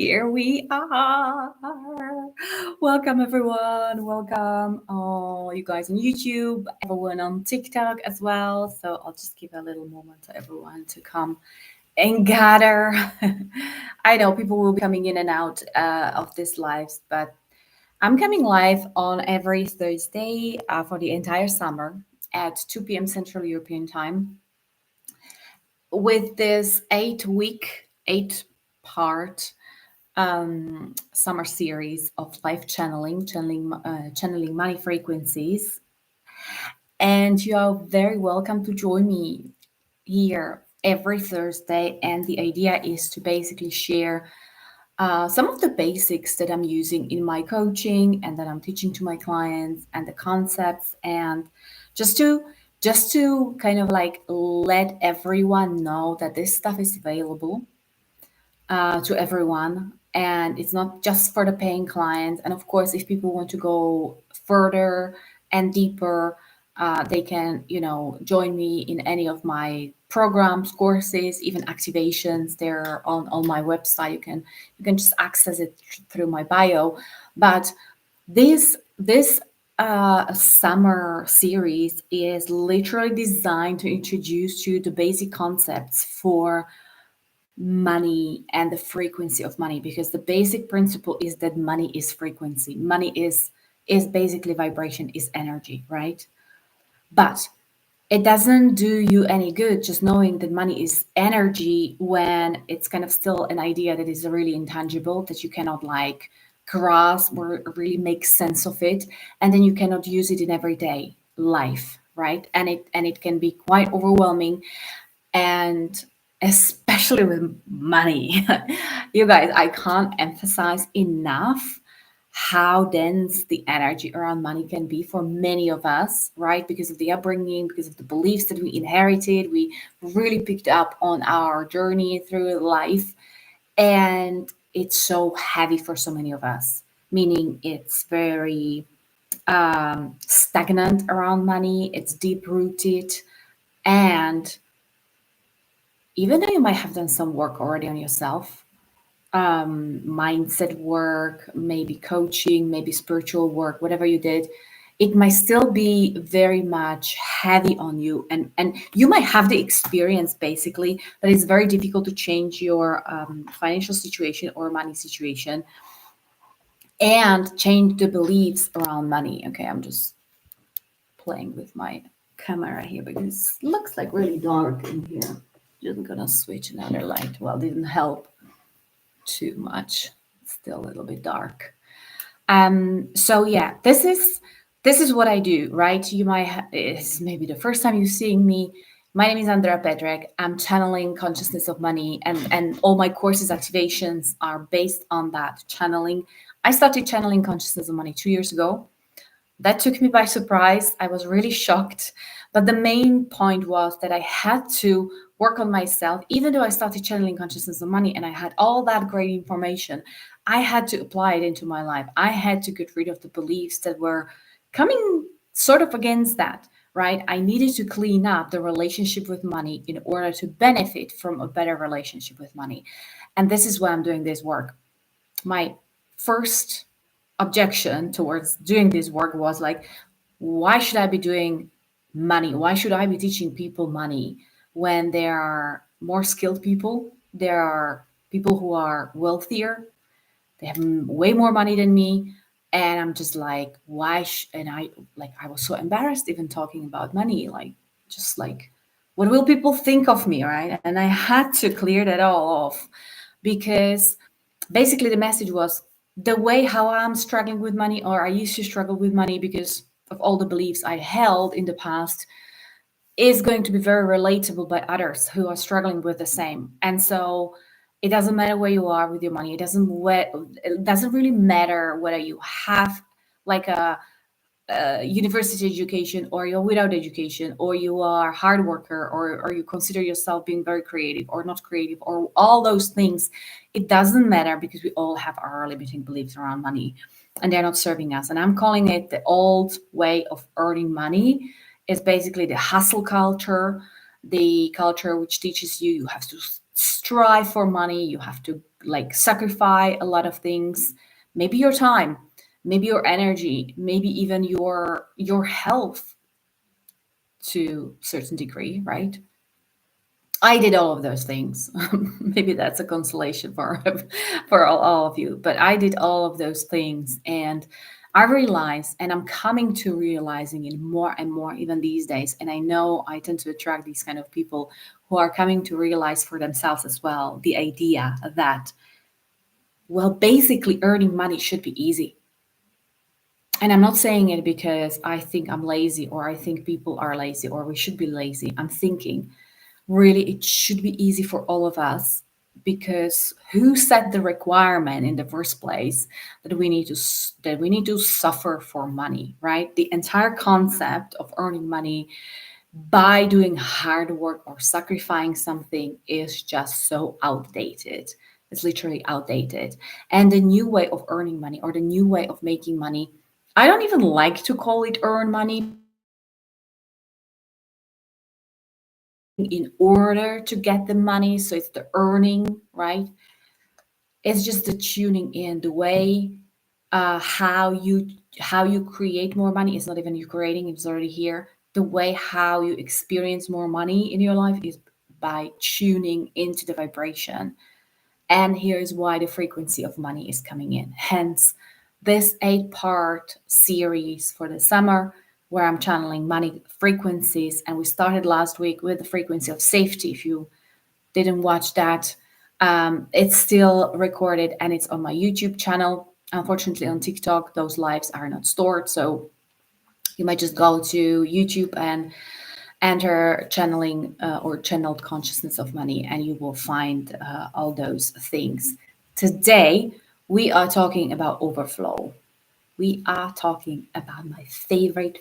Here we are. Welcome, everyone. Welcome, all you guys on YouTube, everyone on TikTok as well. So I'll just give a little moment to everyone to come and gather. I know people will be coming in and out of these lives, but I'm coming live on every Thursday for the entire summer at 2 p.m. Central European Time with this 8-week, 8-part summer series of life channeling money frequencies. And you are very welcome to join me here every Thursday. And the idea is to basically share some of the basics that I'm using in my coaching and that I'm teaching to my clients and the concepts, and just to kind of like let everyone know that this stuff is available to everyone, and it's not just for the paying clients. And of course, if people want to go further and deeper, they can, join me in any of my programs, courses, even activations. They're on my website. You can just access it through my bio. But this summer series is literally designed to introduce you the basic concepts for money and the frequency of money, because the basic principle is that money is frequency. Money is basically vibration, is energy, right? But it doesn't do you any good just knowing that money is energy when it's kind of still an idea that is really intangible, that you cannot like grasp or really make sense of it, and then you cannot use it in everyday life, right? And it can be quite overwhelming, and especially with money. You guys, I can't emphasize enough how dense the energy around money can be for many of us, right? Because of the upbringing, because of the beliefs that we inherited, we really picked up on our journey through life. And it's so heavy for so many of us, meaning it's very stagnant around money, it's deep rooted. And even though you might have done some work already on yourself, mindset work, maybe coaching, maybe spiritual work, whatever you did, it might still be very much heavy on you. And you might have the experience basically, but it's very difficult to change your financial situation or money situation and change the beliefs around money. Okay, I'm just playing with my camera here because it looks like really dark in here. Just gonna switch another light. Well, didn't help too much. Still a little bit dark. So yeah, this is what I do, right? You might it's maybe the first time you're seeing me. My name is Andrea Petrek. I'm channeling consciousness of money, and all my courses activations are based on that channeling. I started channeling consciousness of money 2 years ago. That took me by surprise. I was really shocked. But the main point was that I had to work on myself. Even though I started channeling consciousness of money and I had all that great information, I had to apply it into my life. I had to get rid of the beliefs that were coming sort of against that, right? I needed to clean up the relationship with money in order to benefit from a better relationship with money. And this is why I'm doing this work. My first objection towards doing this work was like, why should I be doing money? Why should I be teaching people money when there are more skilled people? There are people who are wealthier, they have way more money than me. And I'm just like, why? And I was so embarrassed even talking about money, like, just like, what will people think of me, right? And I had to clear that all off because basically the message was the way how I'm struggling with money, or I used to struggle with money because of all the beliefs I held in the past, is going to be very relatable by others who are struggling with the same. And so it doesn't matter where you are with your money. It doesn't really matter whether you have like a university education, or you're without education, or you are a hard worker, or you consider yourself being very creative or not creative, or all those things. It doesn't matter, because we all have our limiting beliefs around money, and they're not serving us. And I'm calling it the old way of earning money. Is basically the hustle culture, the culture which teaches you have to strive for money, you have to like sacrifice a lot of things, maybe your time, maybe your energy, maybe even your health to a certain degree, right? I did all of those things. Maybe that's a consolation for for all of you. But I did all of those things, and I realized, and I'm coming to realizing it more and more even these days. And I know I tend to attract these kind of people who are coming to realize for themselves as well the idea that, well, basically earning money should be easy. And I'm not saying it because I think I'm lazy or I think people are lazy or we should be lazy. I'm thinking really it should be easy for all of us, because who set the requirement in the first place that we need to suffer for money, right? The entire concept of earning money by doing hard work or sacrificing something is just so outdated. It's literally outdated. And the new way of earning money or the new way of making money, I don't even like to call it earn money, because it's not earning in order to get the money. So it's the earning, right? It's just the tuning in, the way how you create more money. It's not even you creating, it's already here. The way how you experience more money in your life is by tuning into the vibration. And here's why the frequency of money is coming in. Hence, this 8-part series for the summer, where I'm channeling money frequencies. And we started last week with the frequency of safety. If you didn't watch that, it's still recorded and it's on my YouTube channel. Unfortunately, on TikTok, those lives are not stored. So you might just go to YouTube and enter channeling or channeled consciousness of money, and you will find all those things. Today, we are talking about overflow. We are talking about my favorite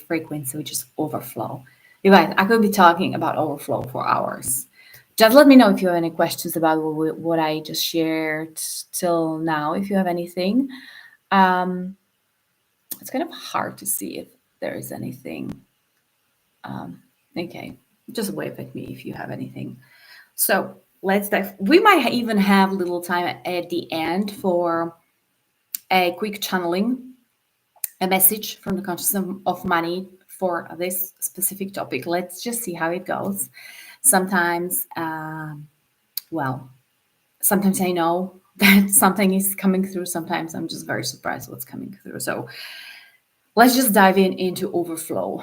frequency, which is overflow. You guys, I could be talking about overflow for hours. Just let me know if you have any questions about what I just shared till now. If you have anything, um, it's kind of hard to see if there is anything. Okay, just wave at me if you have anything. So let's dive. We might even have a little time at the end for a quick channeling, a message from the consciousness of money for this specific topic. Let's just see how it goes. Sometimes, well, sometimes I know that something is coming through. Sometimes I'm just very surprised what's coming through. So let's just dive into overflow.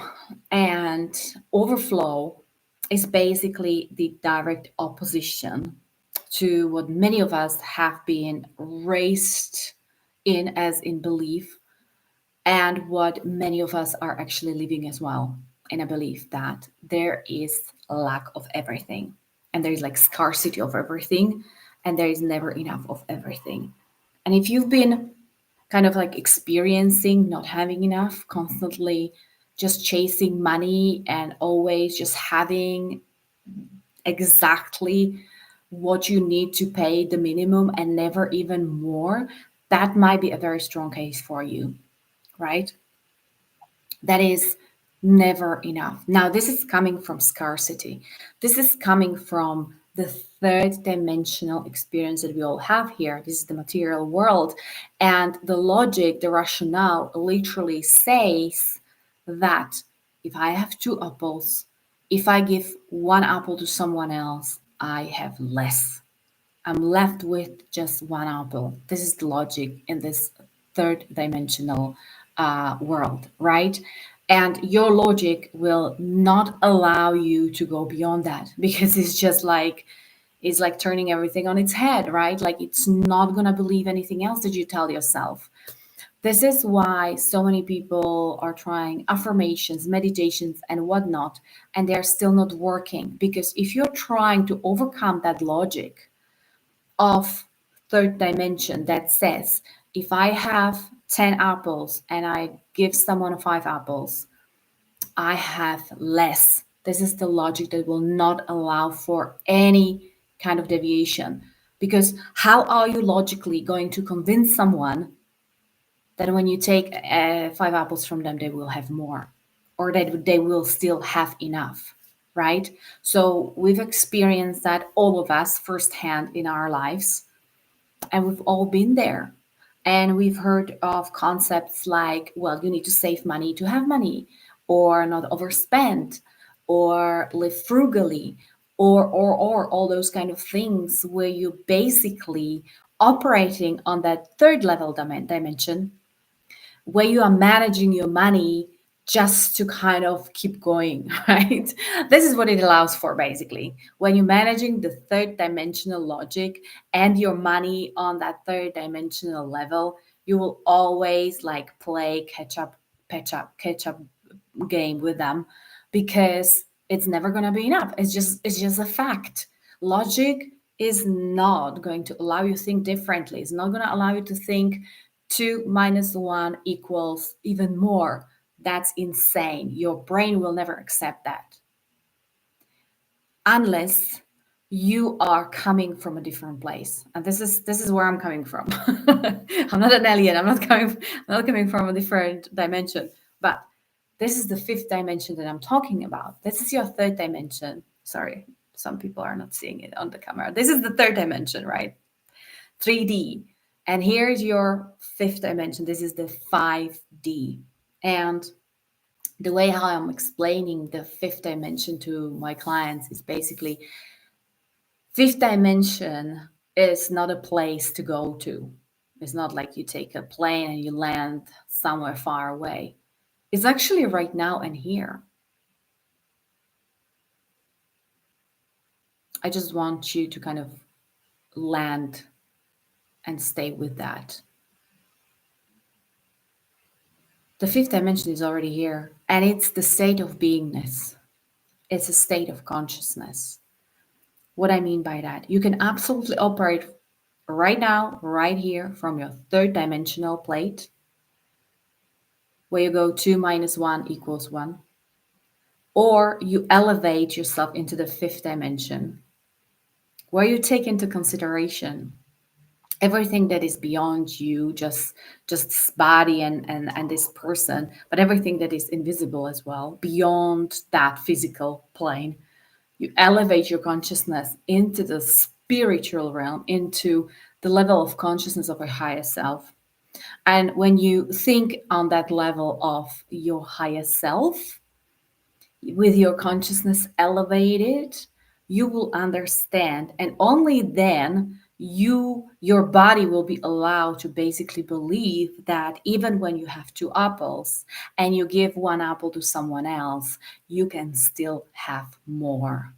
And overflow is basically the direct opposition to what many of us have been raised in as in belief, and what many of us are actually living as well, in a belief that there is a lack of everything, and there is like scarcity of everything, and there is never enough of everything. And if you've been kind of like experiencing not having enough, constantly just chasing money and always just having exactly what you need to pay the minimum and never even more, that might be a very strong case for you, right? That is never enough. Now, this is coming from scarcity. This is coming from the third dimensional experience that we all have here. This is the material world. And the logic, the rationale literally says that if I have 2 apples, if I give 1 apple to someone else, I have less. I'm left with just 1 apple. This is the logic in this third dimensional world, right? And your logic will not allow you to go beyond that, because it's like turning everything on its head, right? Like it's not gonna believe anything else that you tell yourself. This is why so many people are trying affirmations, meditations, and whatnot, and they're still not working. Because if you're trying to overcome that logic of third dimension that says, if I have 10 apples and I give someone 5 apples, I have less. This is the logic that will not allow for any kind of deviation. Because how are you logically going to convince someone that when you take 5 apples from them, they will have more, or that they will still have enough, right? So we've experienced that, all of us, firsthand in our lives. And we've all been there. And we've heard of concepts like, well, you need to save money to have money, or not overspend, or live frugally, or all those kind of things where you basically operating on that third level dimension where you are managing your money just to kind of keep going, right? This is what it allows for basically. When you're managing the third dimensional logic and your money on that third dimensional level, you will always like play catch up game with them because it's never going to be enough. It's just a fact. Logic is not going to allow you to think differently. It's not going to allow you to think 2 minus 1 equals even more. That's insane. Your brain will never accept that unless you are coming from a different place. And this is where I'm coming from. I'm not an alien. I'm not coming from a different dimension. But this is the fifth dimension that I'm talking about. This is your third dimension. Sorry, some people are not seeing it on the camera. This is the third dimension, right? 3D. And here's your fifth dimension. This is the 5D. And the way how I'm explaining the fifth dimension to my clients is basically fifth dimension is not a place to go to. It's not like you take a plane and you land somewhere far away. It's actually right now and here. I just want you to kind of land and stay with that. The fifth dimension is already here, and it's the state of beingness. It's a state of consciousness. What I mean by that, you can absolutely operate right now, right here, from your third dimensional plate, where you go 2 minus 1 equals 1, or you elevate yourself into the fifth dimension, where you take into consideration everything that is beyond you, just this body and this person, but everything that is invisible as well, beyond that physical plane. You elevate your consciousness into the spiritual realm, into the level of consciousness of a higher self. And when you think on that level of your higher self, with your consciousness elevated, you will understand, and only then your body will be allowed to basically believe that even when you have two apples and you give one apple to someone else, you can still have more.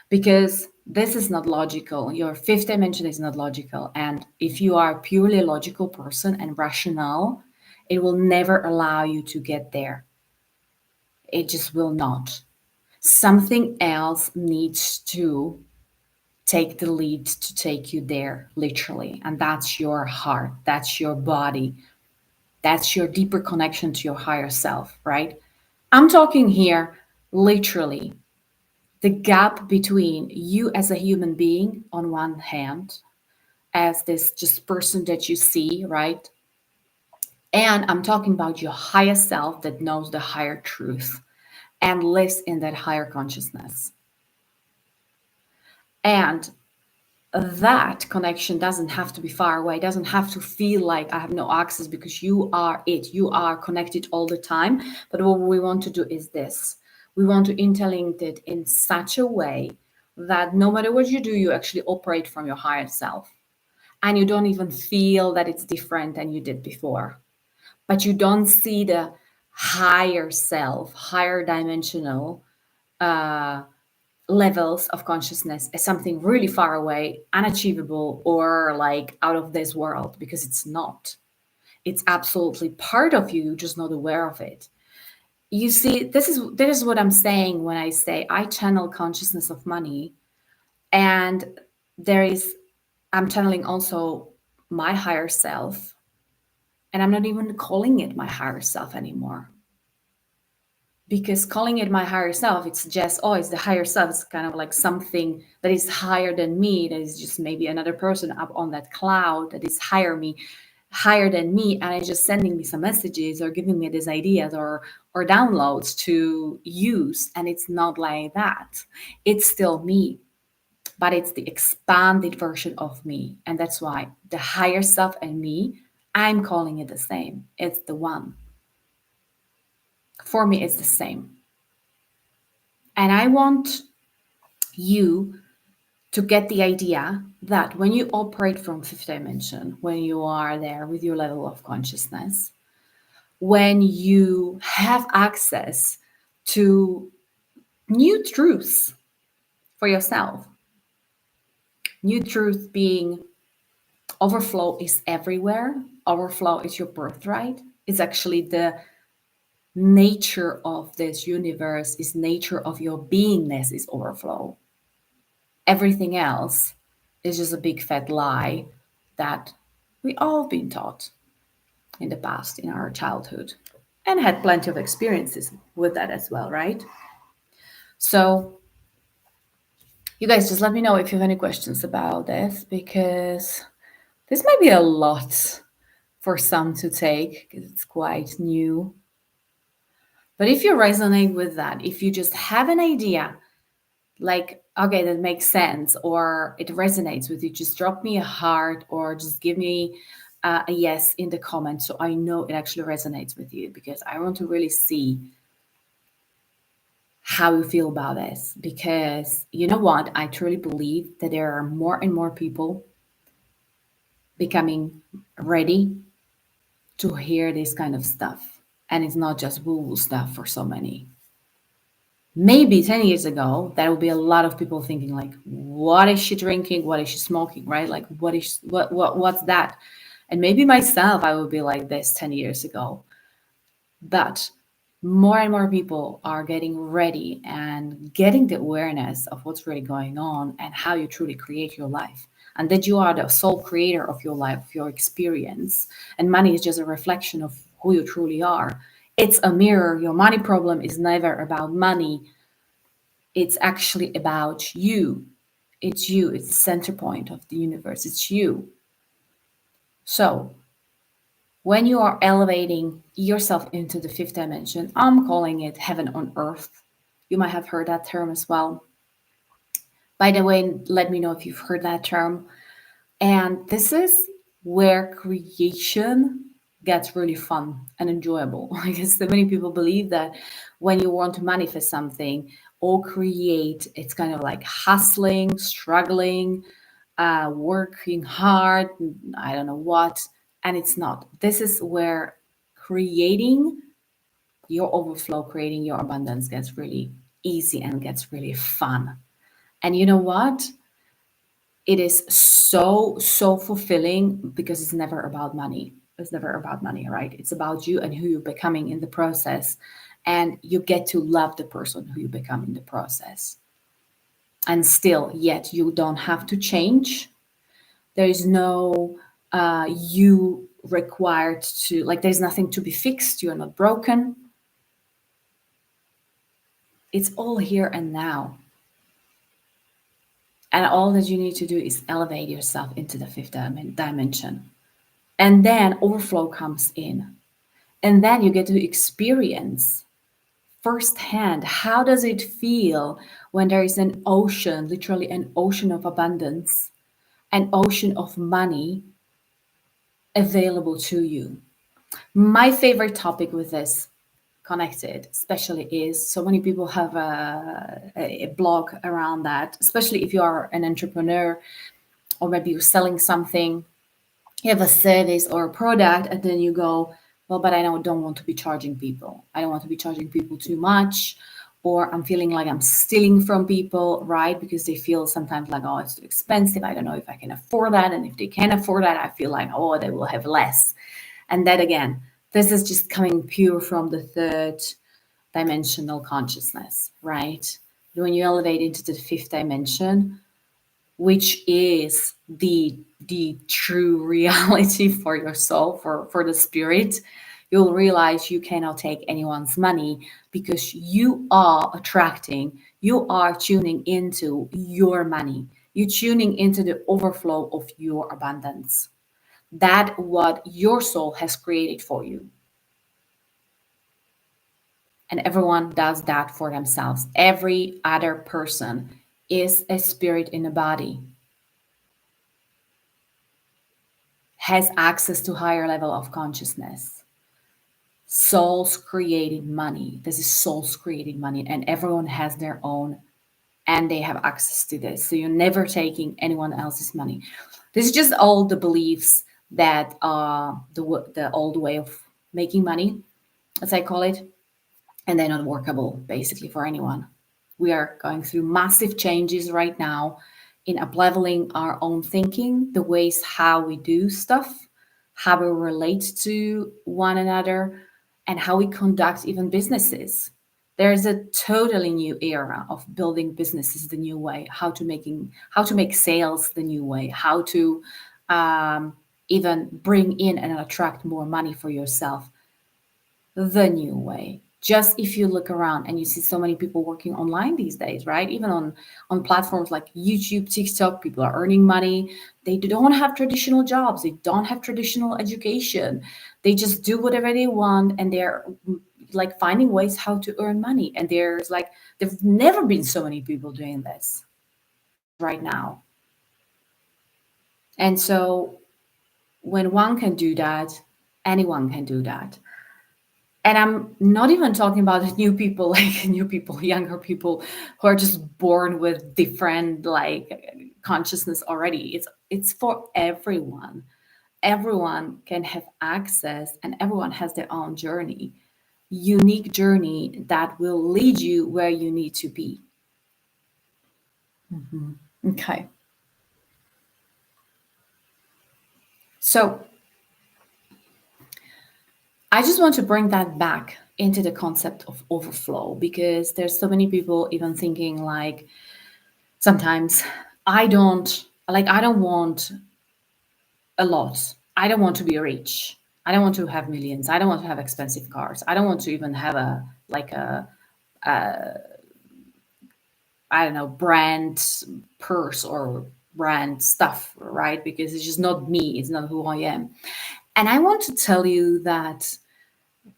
Because this is not logical. Your fifth dimension is not logical. And if you are a purely logical person and rational, it will never allow you to get there. It just will not. Something else needs to take the lead to take you there, literally. And that's your heart, that's your body, that's your deeper connection to your higher self, right? I'm talking here literally the gap between you as a human being on one hand, as this just person that you see, right? And I'm talking about your higher self that knows the higher truth and lives in that higher consciousness. And that connection doesn't have to be far away, doesn't have to feel like I have no access, because you are it. You are connected all the time. But what we want to do is this. We want to interlink it in such a way that no matter what you do, you actually operate from your higher self. And you don't even feel that it's different than you did before. But you don't see the higher self, higher dimensional levels of consciousness as something really far away, unachievable, or like out of this world, because it's not. It's absolutely part of you, you're just not aware of it. You see, this is what I'm saying when I say I channel consciousness of money, and I'm channeling also my higher self, and I'm not even calling it my higher self anymore. Because calling it my higher self, it's just, oh, it's the higher self. It's kind of like something that is higher than me, that is just maybe another person up on that cloud that is higher than me, and it's just sending me some messages or giving me these ideas or downloads to use. And it's not like that. It's still me. but it's the expanded version of me. And that's why the higher self and me, I'm calling it the same. It's the one. For me, it's the same. And I want you to get the idea that when you operate from fifth dimension, when you are there with your level of consciousness, when you have access to new truths for yourself, new truth being overflow is everywhere, overflow is your birthright, it's actually the nature of this universe, is nature of your beingness is overflow. Everything else is just a big fat lie that we all been taught in the past, in our childhood, and had plenty of experiences with that as well, right? So, you guys just let me know if you have any questions about this, because this might be a lot for some to take because it's quite new. But if you resonate with that, if you just have an idea, like, okay, that makes sense, or it resonates with you, just drop me a heart or just give me a yes in the comments so I know it actually resonates with you, because I want to really see how you feel about this. Because you know what? I truly believe that there are more and more people becoming ready to hear this kind of stuff. And it's not just woo woo stuff for so many. Maybe 10 years ago, there will be a lot of people thinking like, what is she drinking? What is she smoking? Right? Like, what's that? And maybe myself, I would be like this 10 years ago. But more and more people are getting ready and getting the awareness of what's really going on and how you truly create your life. And that you are the sole creator of your life, of your experience. And money is just a reflection of who you truly are. It's a mirror. Your money problem is never about money. It's actually about you. It's you. It's the center point of the universe. It's you. So when you are elevating yourself into the fifth dimension, I'm calling it heaven on earth. You might have heard that term as well. By the way, let me know if you've heard that term. And this is where creation gets really fun and enjoyable. Because so many people believe that when you want to manifest something or create, it's kind of like hustling, struggling, working hard, I don't know what. And it's not. This is where creating your overflow, creating your abundance gets really easy and gets really fun. And you know what? It is so fulfilling because it's never about money. It's never about money, right? It's about you and who you're becoming in the process. And you get to love the person who you become in the process. And still, yet you don't have to change. There is no you required to, like, there's nothing to be fixed. You're not broken. It's all here and now. And all that you need to do is elevate yourself into the fifth dimension. And then overflow comes in. And then you get to experience firsthand how does it feel when there is an ocean, literally an ocean of abundance, an ocean of money available to you. My favorite topic with this connected especially is, so many people have a blog around that, especially if you are an entrepreneur or maybe you're selling something, you have a service or a product, and then you go, well, but I don't want to be charging people. I don't want to be charging people too much, or I'm feeling like I'm stealing from people, right? Because they feel sometimes like, oh, it's too expensive. I don't know if I can afford that. And if they can't afford that, I feel like, oh, they will have less. And that again, this is just coming pure from the third dimensional consciousness, right? When you elevate into the fifth dimension, which is the true reality for your soul, for the spirit, you'll realize you cannot take anyone's money, because you are attracting, you are tuning into your money, you're tuning into the overflow of your abundance, that what your soul has created for you. And everyone does that for themselves. Every other person is a spirit in a body, has access to higher level of consciousness. Souls creating money. This is souls creating money, and everyone has their own, and they have access to this. So you're never taking anyone else's money. This is just all the beliefs that are the old way of making money, as I call it, and they're not workable basically for anyone. We are going through massive changes right now in upleveling our own thinking, the ways how we do stuff, how we relate to one another, and how we conduct even businesses. There's a totally new era of building businesses the new way, how to make sales the new way, how to even bring in and attract more money for yourself the new way. Just if you look around and you see so many people working online these days, right? Even on platforms like YouTube, TikTok, people are earning money. They don't have traditional jobs. They don't have traditional education. They just do whatever they want, and they're like finding ways how to earn money. And there've never been so many people doing this as right now. And so when one can do that, anyone can do that. And I'm not even talking about new people, like new people, younger people who are just born with different like consciousness already. It's for everyone. Everyone can have access, and everyone has their own journey, unique journey that will lead you where you need to be. Okay. So I just want to bring that back into the concept of overflow, because there's so many people even thinking like, sometimes I don't want a lot. I don't want to be rich. I don't want to have millions. I don't want to have expensive cars. I don't want to even have a like a I don't know, brand purse or brand stuff, right? Because it's just not me. It's not who I am. And I want to tell you that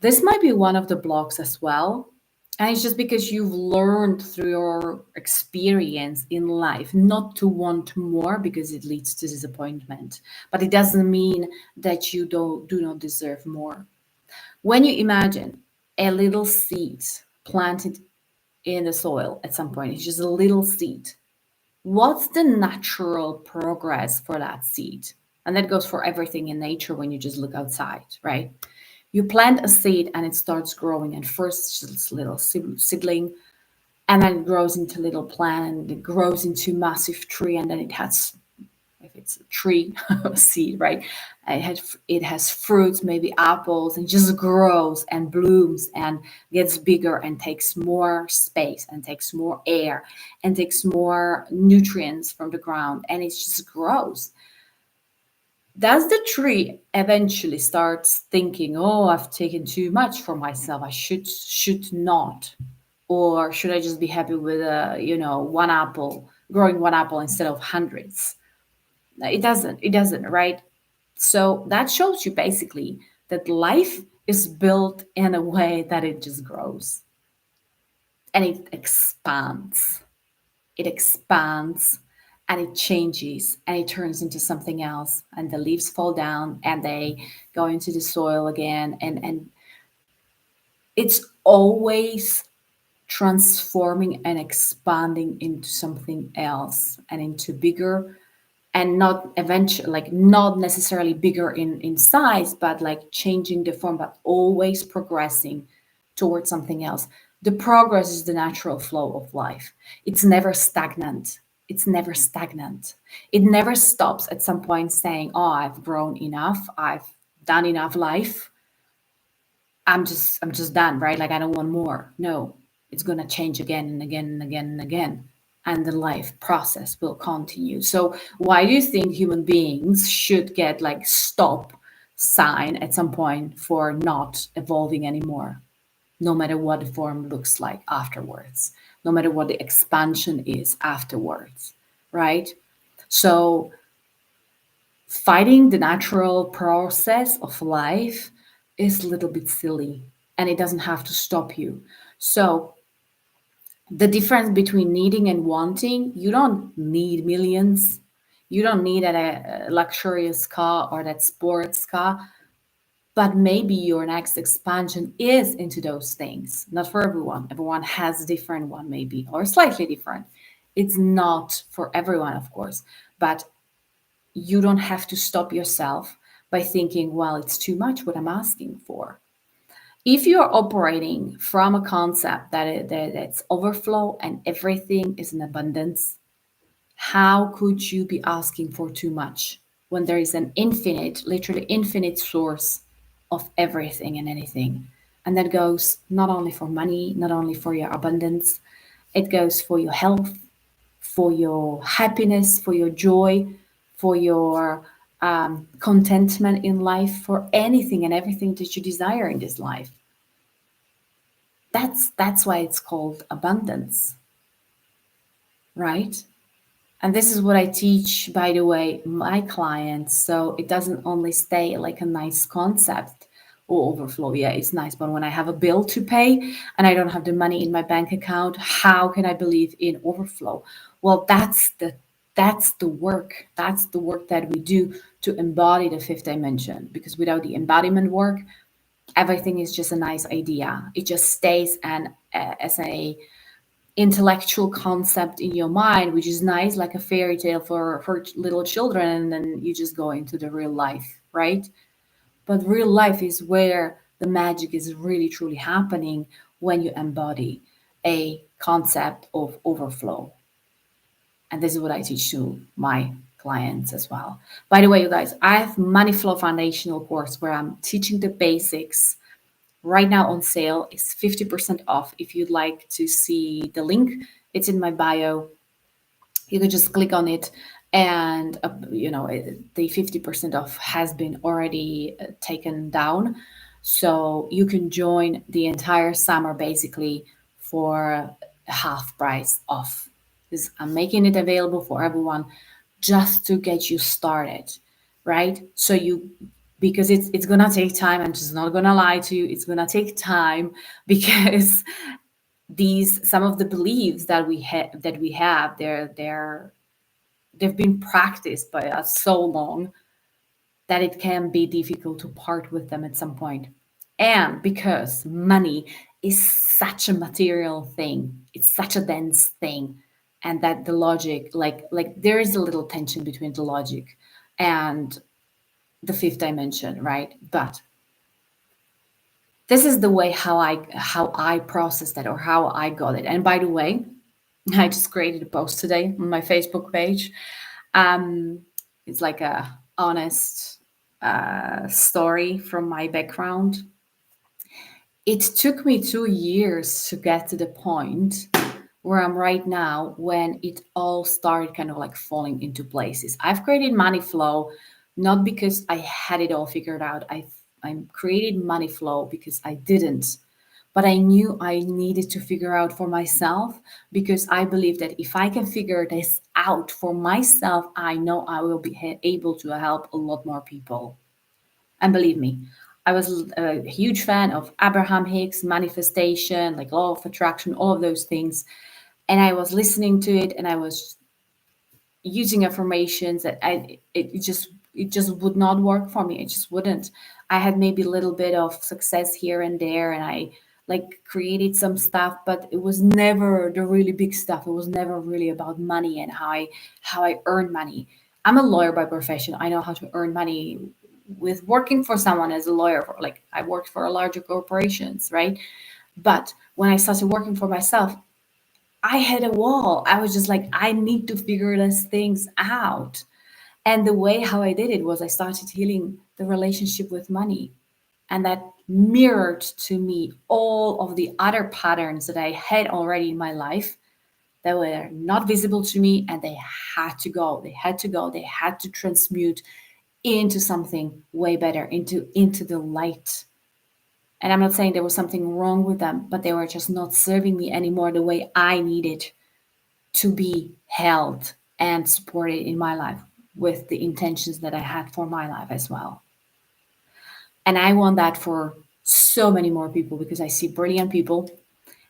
this might be one of the blocks as well. And it's just because you've learned through your experience in life not to want more, because it leads to disappointment. But it doesn't mean that you do not deserve more. When you imagine a little seed planted in the soil at some point, it's just a little seed. What's the natural progress for that seed? And that goes for everything in nature when you just look outside, right? You plant a seed and it starts growing, and first it's just a little seedling, and then it grows into a little plant, and it grows into a massive tree, and then it has, if it's a tree seed, right? It has fruits, maybe apples, and just grows and blooms and gets bigger and takes more space and takes more air and takes more nutrients from the ground, and it just grows. Does the tree eventually starts thinking, oh, I've taken too much for myself, I should not, or should I just be happy with one apple, growing one apple instead of hundreds? It doesn't, right? So that shows you basically that life is built in a way that it just grows and it expands and it changes and it turns into something else, and the leaves fall down and they go into the soil again, and it's always transforming and expanding into something else and into bigger, and not eventually, like not necessarily bigger in size, but like changing the form, but always progressing towards something else. The progress is the natural flow of life. It's never stagnant. It never stops at some point saying, oh, I've grown enough, I've done enough life, I'm just done, right? Like I don't want more. No, it's gonna change again and again and again and again. And the life process will continue. So why do you think human beings should get like stop sign at some point for not evolving anymore? No matter what the form looks like afterwards, no matter what the expansion is afterwards, right? So fighting the natural process of life is a little bit silly, and it doesn't have to stop you. So The difference between needing and wanting, you don't need millions. You don't need a luxurious car or that sports car, but maybe your next expansion is into those things. Not for everyone. Everyone has a different one, maybe, or slightly different. It's not for everyone, of course, but you don't have to stop yourself by thinking, well, it's too much what I'm asking for. If you're operating from a concept that's overflow and everything is in abundance, how could you be asking for too much when there is an infinite, literally infinite source of everything and anything? And that goes not only for money, not only for your abundance, it goes for your health, for your happiness, for your joy, for your contentment in life, for anything and everything that you desire in this life. That's why it's called abundance, right? And this is what I teach, by the way, my clients. So it doesn't only stay like a nice concept or overflow. Yeah, it's nice, but when I have a bill to pay and I don't have the money in my bank account, how can I believe in overflow? Well, that's the work. That's the work that we do to embody the fifth dimension. Because without the embodiment work, everything is just a nice idea. It just stays as a intellectual concept in your mind, which is nice, like a fairy tale for little children, and then you just go into the real life, right? But real life is where the magic is really truly happening when you embody a concept of overflow. And this is what I teach to my clients as well. By the way, you guys, I have Money Flow Foundational course where I'm teaching the basics right now on sale. It's 50% off. If you'd like to see the link, it's in my bio. You can just click on it, and the 50% off has been already taken down, so you can join the entire summer basically for half price off, because I'm making it available for everyone just to get you started, right? So you, because it's gonna take time. I'm just not gonna lie to you. It's gonna take time because these some of the beliefs that we have, they've been practiced by us so long that it can be difficult to part with them at some point. And because money is such a material thing, it's such a dense thing, and that the logic, like there is a little tension between the logic and the fifth dimension, right? But this is the way how I processed that, or how I got it. And by the way, I just created a post today on my Facebook page. Um, it's like a honest story from my background. It took me 2 years to get to the point where I'm right now, when it all started kind of like falling into places. I've created money flow not because I had it all figured out. I created money flow because I didn't. But I knew I needed to figure out for myself, because I believe that if I can figure this out for myself, I know I will be able to help a lot more people. And believe me, I was a huge fan of Abraham Hicks, manifestation, like law of attraction, all of those things. And I was listening to it, and I was using affirmations that it just would not work for me. It just wouldn't. I had maybe a little bit of success here and there, and I like created some stuff, but it was never the really big stuff. It was never really about money and how I earn money. I'm a lawyer by profession. I know how to earn money with working for someone as a lawyer. Like I worked for a larger corporations, right? But when I started working for myself, I hit a wall. I was just like, I need to figure these things out. And the way how I did it was I started healing the relationship with money. And that mirrored to me all of the other patterns that I had already in my life that were not visible to me, and they had to go. They had to go. They had to transmute into something way better, into the light. And I'm not saying there was something wrong with them, but they were just not serving me anymore the way I needed to be held and supported in my life with the intentions that I had for my life as well. And I want that for so many more people, because I see brilliant people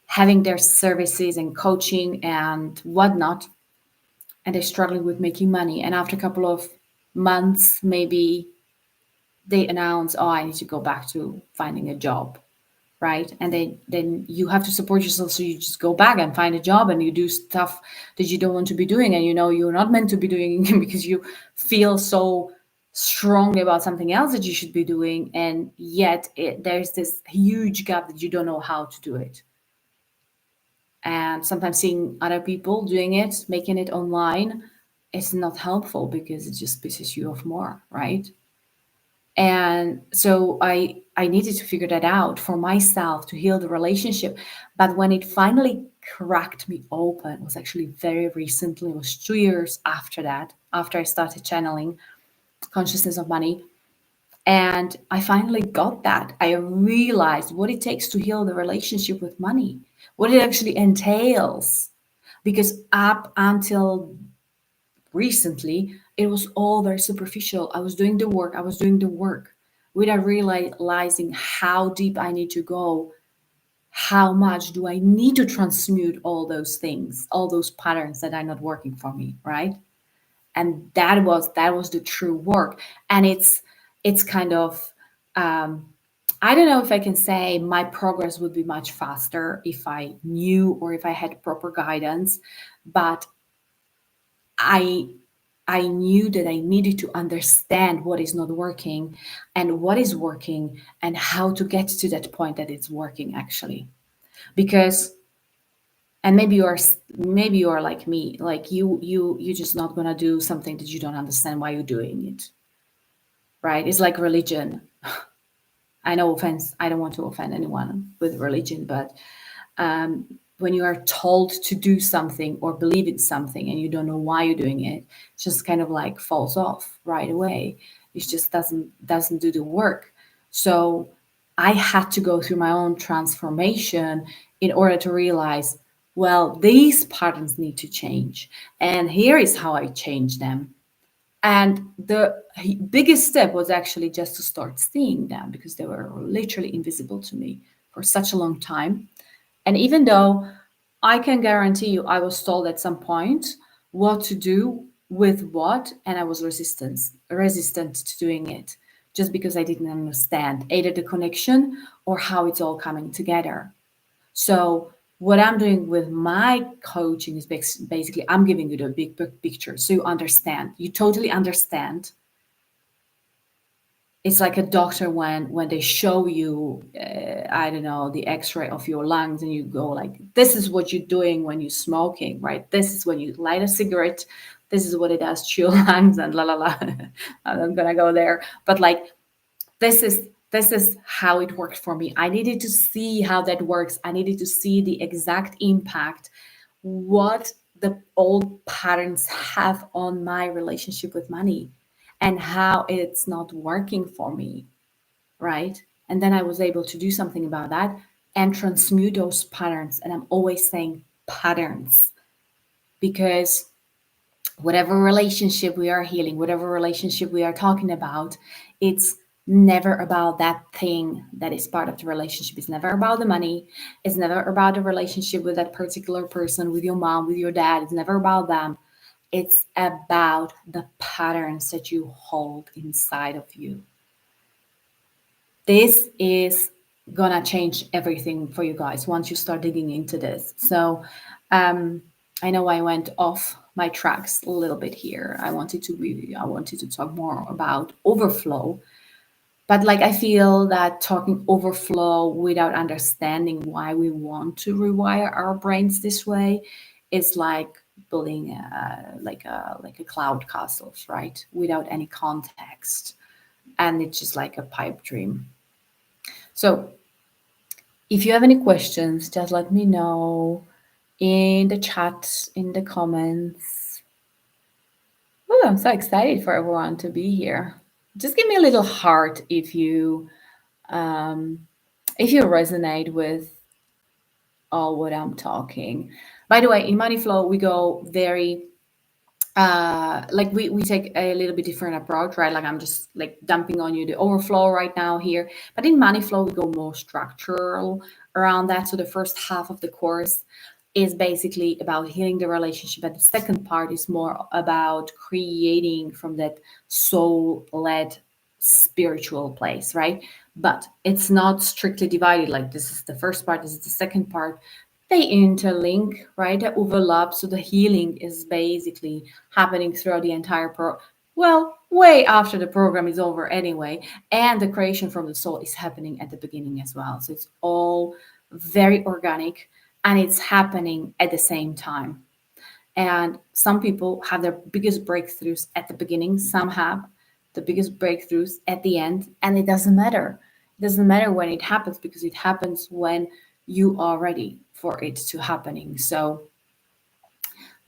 having their services and coaching and whatnot, and they're struggling with making money. And after a couple of months, maybe they announce, "Oh, I need to go back to finding a job." Right, and then you have to support yourself, so you just go back and find a job and you do stuff that you don't want to be doing, and you know you're not meant to be doing because you feel so strongly about something else that you should be doing, and yet there's this huge gap that you don't know how to do it. And sometimes seeing other people doing it, making it online, it's not helpful because it just pisses you off more, right? And so I needed to figure that out for myself to heal the relationship. But when it finally cracked me open, it was actually very recently. It was 2 years after that, after I started channeling consciousness of money. And I finally got that. I realized what it takes to heal the relationship with money, what it actually entails. Because up until recently, it was all very superficial. I was doing the work, without realizing how deep I need to go. How much do I need to transmute all those things, all those patterns that are not working for me, right? And that was the true work. And it's kind of I don't know if I can say my progress would be much faster if I knew or if I had proper guidance, but I I knew that I needed to understand what is not working and what is working and how to get to that point that it's working actually. Because and maybe you are like me, like you just not gonna do something that you don't understand why you're doing it, right? It's like religion. I know offense. I don't want to offend anyone with religion, but when you are told to do something or believe in something and you don't know why you're doing it, it just kind of like falls off right away. It just doesn't do the work. So I had to go through my own transformation in order to realize, well, these patterns need to change, and here is how I change them. And the biggest step was actually just to start seeing them, because they were literally invisible to me for such a long time. And even though I can guarantee you, I was told at some point what to do with what, and I was resistant to doing it, just because I didn't understand either the connection or how it's all coming together. So what I'm doing with my coaching is basically I'm giving you the big picture, so you understand. You totally understand. It's like a doctor when they show you I don't know, the x-ray of your lungs, and you go like, this is what you're doing when you're smoking, right? This is when you light a cigarette, this is what it does to your lungs, and la la la. I'm not gonna go there, but like, this is how it worked for me. I needed to see how that works. I needed to see the exact impact, what the old patterns have on my relationship with money, and how it's not working for me, right? And then I was able to do something about that and transmute those patterns. And I'm always saying patterns, because whatever relationship we are healing, whatever relationship we are talking about, it's never about that thing that is part of the relationship. It's never about the money. It's never about the relationship with that particular person, with your mom, with your dad. It's never about them. It's about the patterns that you hold inside of you. This is gonna change everything for you guys once you start digging into this. So I know I went off my tracks a little bit here. I wanted to talk more about overflow, but like I feel that talking overflow without understanding why we want to rewire our brains this way is like building like a cloud castles, right? Without any context, and it's just like a pipe dream. So if you have any questions, just let me know in the chat, in the comments. Oh, I'm so excited for everyone to be here. Just give me a little heart if you resonate with all what I'm talking. By the way, in Money Flow, we go very like we take a little bit different approach, right? Like I'm just like dumping on you the overflow right now here. But in money flow, we go more structural around that. So the first half of the course is basically about healing the relationship. And the second part is more about creating from that soul-led spiritual place, right? But it's not strictly divided. Like this is the first part, this is the second part. They interlink, right? They overlap. So the healing is basically happening throughout the entire well, way after the program is over anyway. And the creation from the soul is happening at the beginning as well. So it's all very organic and it's happening at the same time. And some people have their biggest breakthroughs at the beginning, some have the biggest breakthroughs at the end, and it doesn't matter. It doesn't matter when it happens because it happens when you are ready for it to happening. So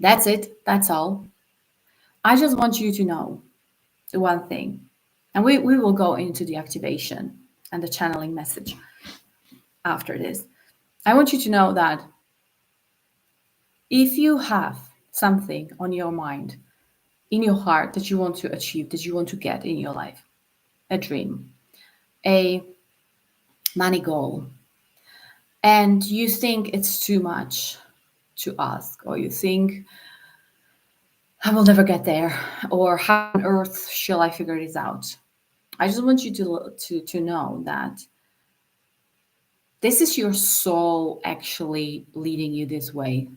that's it. That's all. I just want you to know the one thing. And we will go into the activation and the channeling message after this. I want you to know that if you have something on your mind, in your heart that you want to achieve, that you want to get in your life, a dream, a money goal, and you think it's too much to ask, or you think, I will never get there, or how on earth shall I figure this out? I just want you to know that this is your soul actually leading you this way.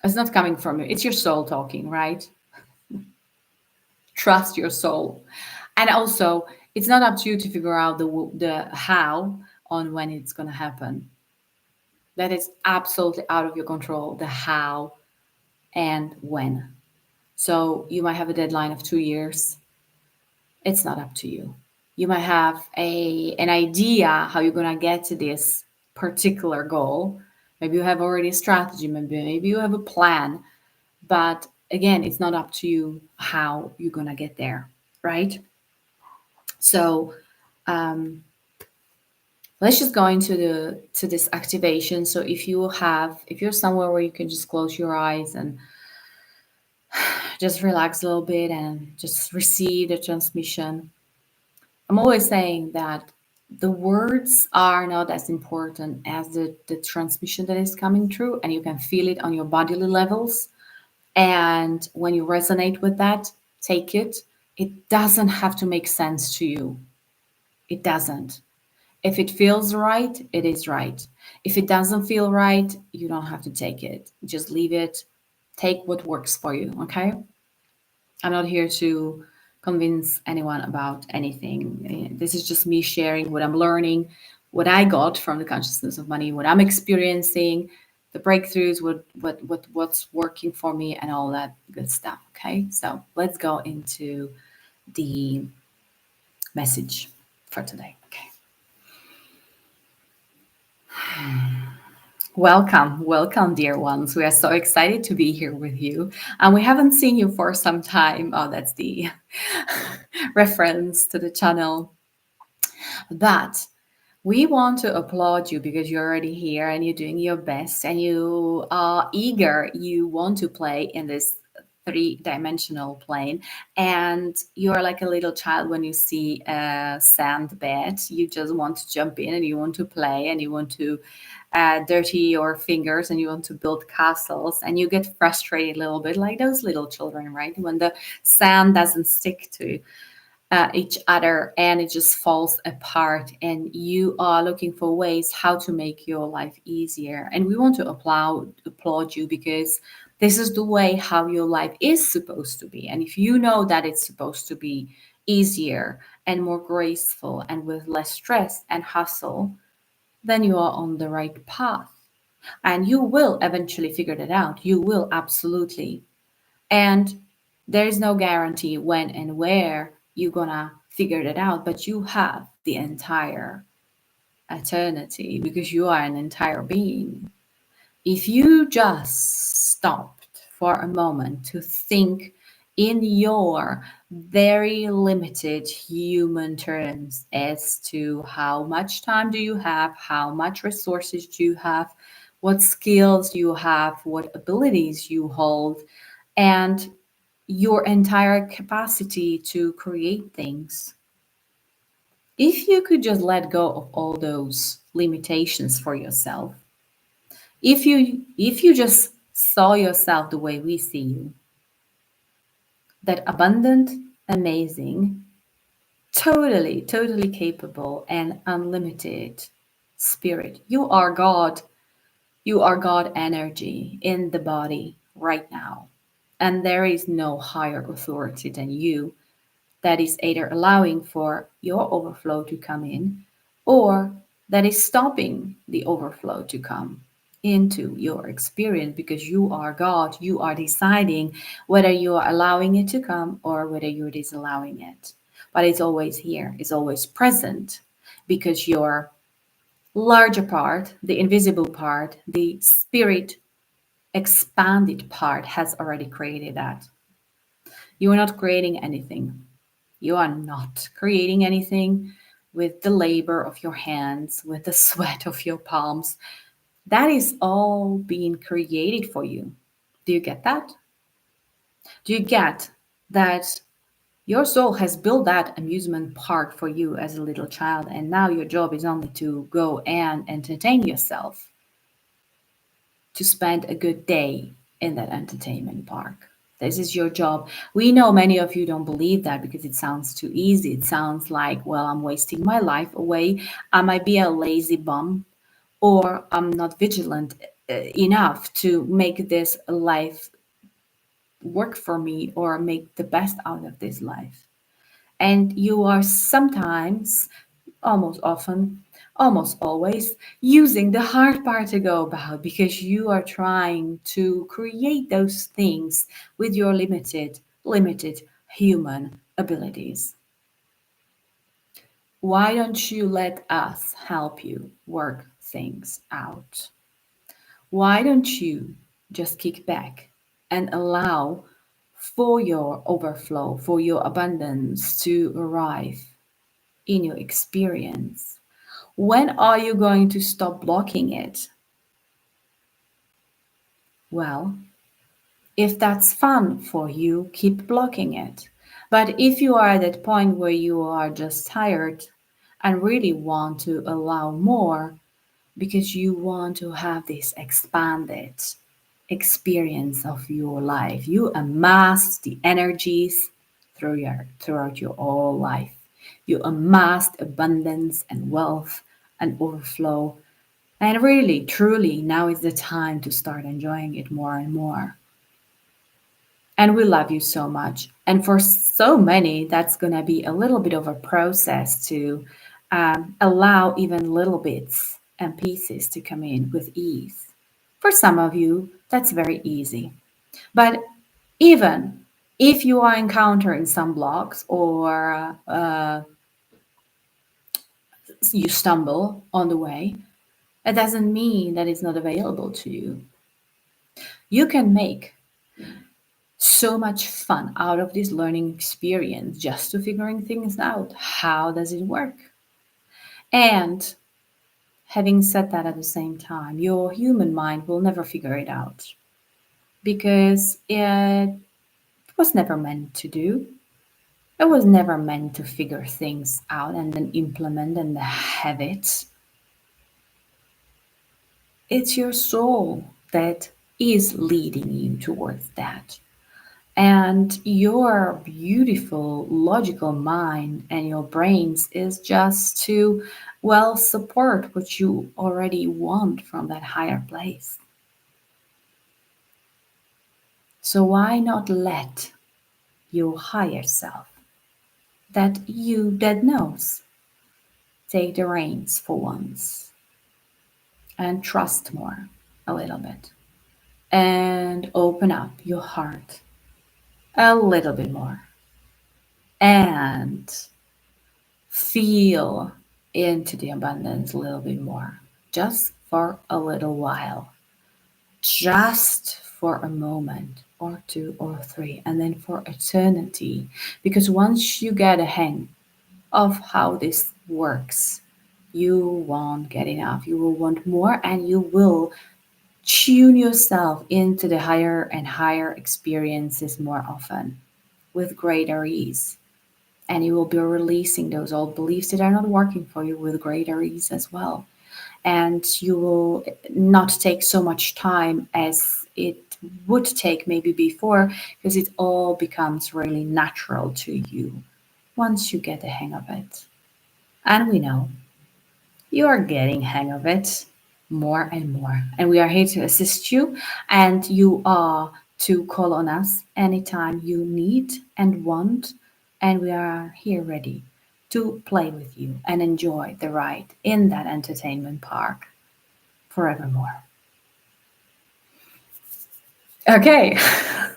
It's not coming from you. It's your soul talking, right? Trust your soul. And also, it's not up to you to figure out the how on when it's going to happen. That is absolutely out of your control, the how and when. So you might have a deadline of 2 years. It's not up to you. You might have an idea how you're going to get to this particular goal. Maybe you have already a strategy, maybe you have a plan. But again, it's not up to you how you're going to get there, right? So let's just go into the to this activation. So if you're somewhere where you can just close your eyes and just relax a little bit and just receive the transmission. I'm always saying that the words are not as important as the transmission that is coming through, and you can feel it on your bodily levels. And when you resonate with that, take it. It doesn't have to make sense to you. It doesn't. If it feels right, it is right. If it doesn't feel right, you don't have to take it. Just leave it. Take what works for you, okay? I'm not here to convince anyone about anything. This is just me sharing what I'm learning, what I got from the consciousness of money, what I'm experiencing, the breakthroughs, what's working for me, and all that good stuff. Okay, so let's go into the message for today. Okay. Welcome, dear ones. We are so excited to be here with you. And we haven't seen you for some time. Oh, that's the reference to the channel. But we want to applaud you because you're already here and you're doing your best and you are eager. You want to play in this three-dimensional plane, and you're like a little child when you see a sand bed. You just want to jump in and you want to play and you want to dirty your fingers and you want to build castles, and you get frustrated a little bit like those little children, right? When the sand doesn't stick to each other and it just falls apart, and you are looking for ways how to make your life easier. And we want to applaud you because this is the way how your life is supposed to be. And if you know that it's supposed to be easier and more graceful and with less stress and hustle, then you are on the right path. And you will eventually figure that out. You will absolutely. And there is no guarantee when and where you're gonna figure that out, but you have the entire eternity because you are an entire being. If you just stopped for a moment to think in your very limited human terms as to how much time do you have, how much resources do you have, what skills you have, what abilities you hold, and your entire capacity to create things. If you could just let go of all those limitations for yourself, if you just saw yourself the way we see you, that abundant, amazing, totally capable and unlimited spirit. You are God. You are God energy in the body right now. And there is no higher authority than you that is either allowing for your overflow to come in or that is stopping the overflow to come into your experience, because you are God. You are deciding whether you are allowing it to come or whether you're disallowing it. But it's always here, it's always present, because your larger part, the invisible part, the spirit expanded part has already created that. You are not creating anything. You are not creating anything with the labor of your hands, with the sweat of your palms. That is all being created for you. Do you get that? Do you get that your soul has built that amusement park for you as a little child, and now your job is only to go and entertain yourself, to spend a good day in that entertainment park? This is your job. We know many of you don't believe that because it sounds too easy. It sounds like, well, I'm wasting my life away. I might be a lazy bum, or I'm not vigilant enough to make this life work for me or make the best out of this life. And you are sometimes, almost often, almost always, using the hard part to go about because you are trying to create those things with your limited human abilities. Why don't you let us help you work things out? Why don't you just kick back and allow for your overflow, for your abundance to arrive in your experience? When are you going to stop blocking it? Well, if that's fun for you, keep blocking it. But if you are at that point where you are just tired and really want to allow more because you want to have this expanded experience of your life, you amassed the energies throughout your whole life. You amassed abundance and wealth and overflow. And really, truly, now is the time to start enjoying it more and more. And we love you so much. And for so many, that's going to be a little bit of a process to allow even little bits and pieces to come in with ease. For some of you, that's very easy. But even if you are encountering some blocks or you stumble on the way, it doesn't mean that it's not available to you. You can make so much fun out of this learning experience just to figuring things out. How does it work? And having said that, at the same time, your human mind will never figure it out because it was never meant to do. It was never meant to figure things out and then implement and have it. It's your soul that is leading you towards that. And your beautiful logical mind and your brains is just to, well, support what you already want from that higher place. So why not let your higher self, that knows, take the reins for once and trust more a little bit and open up your heart a little bit more and feel into the abundance a little bit more, just for a little while, just for a moment or two or three, and then for eternity. Because once you get a hang of how this works, you won't get enough. You will want more, and you will Tune yourself into the higher and higher experiences more often with greater ease. And you will be releasing those old beliefs that are not working for you with greater ease as well. And you will not take so much time as it would take maybe before, because it all becomes really natural to you once you get the hang of it. And we know you are getting hang of it more and more. And we are here to assist you, and you are to call on us anytime you need and want, and we are here ready to play with you and enjoy the ride in that entertainment park forevermore. Okay,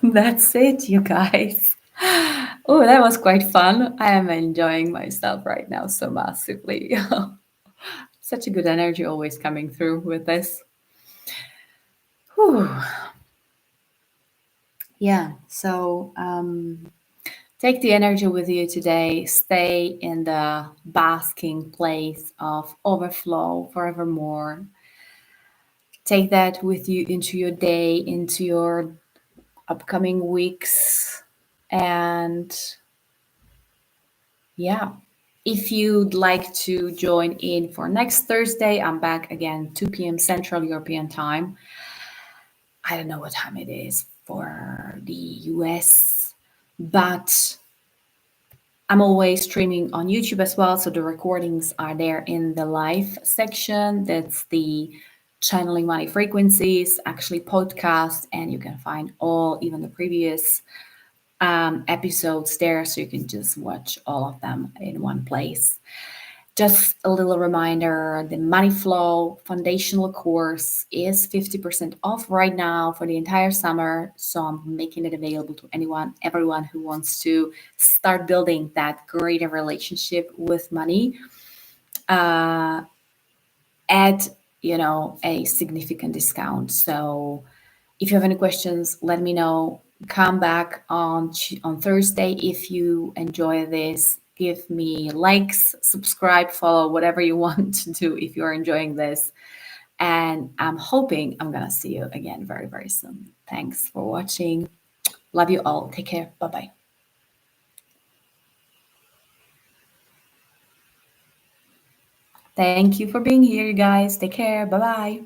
that's it, you guys. Oh, that was quite fun. I am enjoying myself right now so massively. Such a good energy always coming through with this. Whew. Yeah, so take the energy with you today. Stay in the basking place of overflow forevermore. Take that with you into your day, into your upcoming weeks. And yeah, if you'd like to join in for next Thursday, I'm back again, 2 p.m. Central European Time. I don't know what time it is for the US, but I'm always streaming on YouTube as well. So the recordings are there in the live section. That's the Channeling Money Frequencies, actually podcast, and you can find all, even the previous episodes there. So you can just watch all of them in one place. Just a little reminder, the Money Flow foundational course is 50% off right now for the entire summer. So I'm making it available to anyone, everyone who wants to start building that greater relationship with money at, a significant discount. So if you have any questions, let me know. Come back on Thursday if you enjoy this. Give me likes, subscribe, follow, whatever you want to do if you're enjoying this. And I'm hoping I'm gonna see you again very, very soon. Thanks for watching. Love you all. Take care. Bye bye. Thank you for being here, you guys. Take care. Bye bye.